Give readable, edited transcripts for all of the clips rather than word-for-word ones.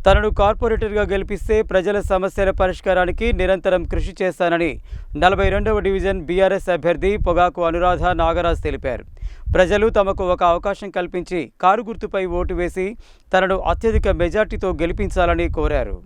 తనను కార్పొరేటర్గా గెలిపిస్తే ప్రజల సమస్యల పరిష్కారానికి నిరంతరం కృషి చేస్తానని 42వ డివిజన్ బీఆర్ఎస్ అభ్యర్థి పొగాకు అనురాధ నాగరాజ్ తెలిపారు. ప్రజలు తమకు ఒక అవకాశం కల్పించి కారు గుర్తుపై ఓటు వేసి తనను అత్యధిక మెజార్టీతో గెలిపించాలని కోరారు.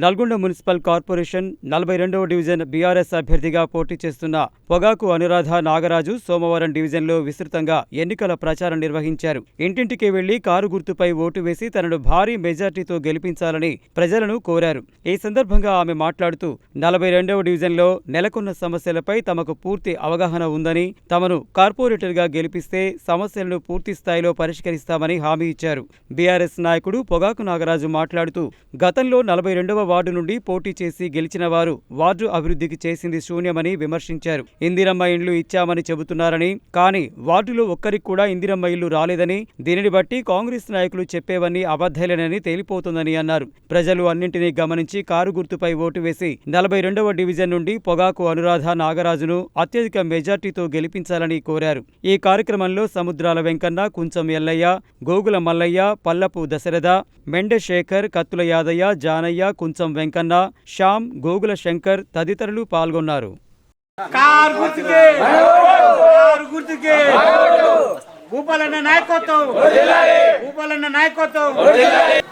నల్గొండ మున్సిపల్ కార్పొరేషన్ 42వ డివిజన్ బీఆర్ఎస్ అభ్యర్థిగా పోటీ చేస్తున్న పొగాకు అనురాధ నాగరాజు సోమవారం డివిజన్లో విస్తృతంగా ఎన్నికల ప్రచారం నిర్వహించారు. ఇంటింటికి వెళ్లి కారు గుర్తుపై ఓటు వేసి తనను భారీ మెజార్టీతో గెలిపించాలని ప్రజలను కోరారు. ఈ సందర్భంగా ఆమె మాట్లాడుతూ 42వ డివిజన్లో నెలకొన్న సమస్యలపై తమకు పూర్తి అవగాహన ఉందని, తమను కార్పొరేటర్గా గెలిపిస్తే సమస్యలను పూర్తి స్థాయిలో పరిష్కరిస్తామని హామీ ఇచ్చారు. బీఆర్ఎస్ నాయకుడు పొగాకు నాగరాజు మాట్లాడుతూ గతంలో 42వ వార్డు నుండి పోటీ చేసి గెలిచిన వారు వార్డు అభివృద్ధికి చేసింది శూన్యమని విమర్శించారు. ఇందిరమ్మ ఇండ్లు ఇచ్చామని చెబుతున్నారని, కానీ వార్డులో ఒక్కరికి కూడా ఇందిరమ్మ ఇల్లు రాలేదని, దీనిని బట్టి కాంగ్రెస్ నాయకులు చెప్పేవన్నీ అబద్ధాలేనని తేలిపోతుందని అన్నారు. ప్రజలు అన్నింటినీ గమనించి కారు గుర్తుపై ఓటు వేసి 42వ డివిజన్ నుండి పొగాకు అనురాధ నాగరాజును అత్యధిక మెజార్టీతో గెలిపించాలని కోరారు. ఈ కార్యక్రమంలో సముద్రాల వెంకన్న, కుంచం ఎల్లయ్య, గోగుల మల్లయ్య, పల్లపు దశరథ, మెండె శేఖర్, కత్తుల యాదయ్య, జానయ్య, కుంచం వెంకన్న, శ్యామ్, గోగుల శంకర్ తదితరులు పాల్గొన్నారు.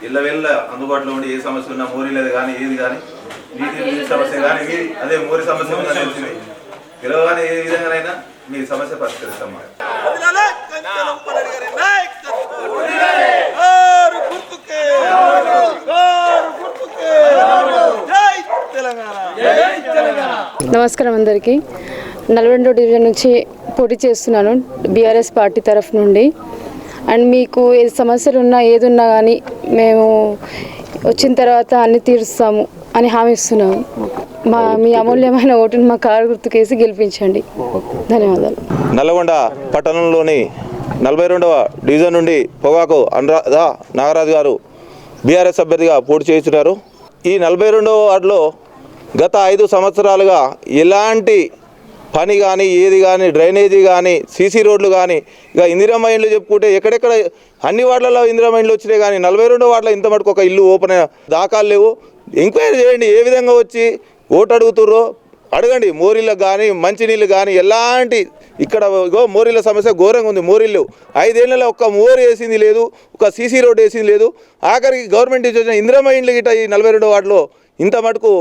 ఇళ్ళ అందుబాటులో ఉండి ఏ సమస్య ఉన్నా మోరీ లేదు కానీ ఏది కానీ నీటి సమస్య కానీ అదే మోరీ సమస్య ఉందని తెలిసింది పిలవగానే ఏ విధంగానైనా మీ సమస్య పరిష్కరిస్తాం. నమస్కారం అందరికీ. 42వ డివిజన్ నుంచి పోటీ చేస్తున్నాను బీఆర్ఎస్ పార్టీ తరఫు నుండి. అండ్ మీకు ఏ సమస్యలు ఉన్నా ఏది ఉన్నా కానీ మేము వచ్చిన తర్వాత అన్ని తీరుస్తాము అని హామీ ఇస్తున్నాము. మీ అమూల్యమైన ఓటును మా కారు గుర్తుకేసి గెలిపించండి. ధన్యవాదాలు. నల్గొండ పట్టణంలోని 42వ డివిజన్ నుండి పొగాకు అనురాధ నాగరాజు గారు బీఆర్ఎస్ అభ్యర్థిగా పోటీ చేస్తున్నారు. ఈ 42వ వార్డులో గత 5 సంవత్సరాలుగా ఎలాంటి పని కానీ ఏది కానీ డ్రైనేజీ కానీ సీసీ రోడ్లు కానీ ఇక ఇందిరమ్మ ఇండ్లు చెప్పుకుంటే ఎక్కడెక్కడ అన్ని వార్డులలో ఇందిరమ్మ ఇండ్లు వచ్చినాయి కానీ 42వ వార్డులో ఇంత మటుకు ఒక ఇల్లు ఓపెన్ దాఖలు లేవు. ఎంక్వైరీ చేయండి, ఏ విధంగా వచ్చి ఓటు అడుగుతుర్రో అడగండి. మోరీలకు కానీ మంచినీళ్ళు కానీ ఎలాంటి ఇక్కడ మోరీల సమస్య ఘోరంగా ఉంది. మోరీలు 5 ఏళ్లలో ఒక్క మోరీ వేసింది లేదు, ఒక సీసీ రోడ్ వేసింది లేదు. ఆఖరికి గవర్నమెంట్ ఇచ్చిన ఇందిరమ్మ ఇండ్లు గిట్ట ఈ 42వ వార్డులో ఇంత మటుకు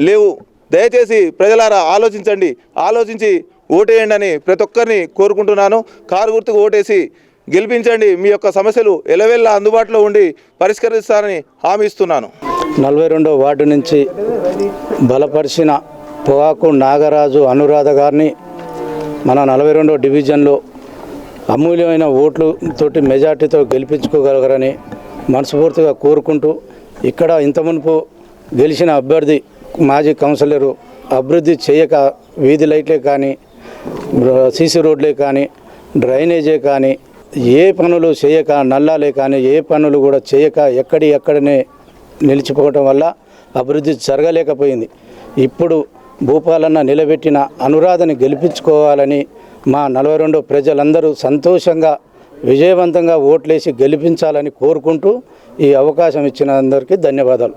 లేవు. దయచేసి ప్రజలారా ఆలోచించండి, ఆలోచించి ఓటేయండి అని ప్రతి ఒక్కరిని కోరుకుంటున్నాను. కారు గుర్తుకు ఓటేసి గెలిపించండి. మీ యొక్క సమస్యలు ఎలవెల్లా అందుబాటులో ఉండి పరిష్కరిస్తారని హామీ ఇస్తున్నాను. 42వ వార్డు నుంచి బలపరిచిన పొగాకు నాగరాజు అనురాధ గారిని మన 42వ డివిజన్లో అమూల్యమైన ఓట్లతోటి మెజార్టీతో గెలిపించుకోగలగరని మనస్ఫూర్తిగా కోరుకుంటూ, ఇక్కడ ఇంత మునుపు గెలిచిన అభ్యర్థి మాజీ కౌన్సిలరు అభివృద్ధి చేయక వీధి లైట్లే కానీ సీసీ రోడ్లే కానీ డ్రైనేజే కానీ ఏ పనులు చేయక నల్లాలే కానీ ఏ పనులు కూడా చేయక ఎక్కడనే నిలిచిపోవటం వల్ల అభివృద్ధి జరగలేకపోయింది. ఇప్పుడు భూపాలన్న నిలబెట్టిన అనురాధని గెలిపించుకోవాలని మా 42 ప్రజలందరూ సంతోషంగా విజయవంతంగా ఓట్లేసి గెలిపించాలని కోరుకుంటూ ఈ అవకాశం ఇచ్చిన అందరికీ ధన్యవాదాలు.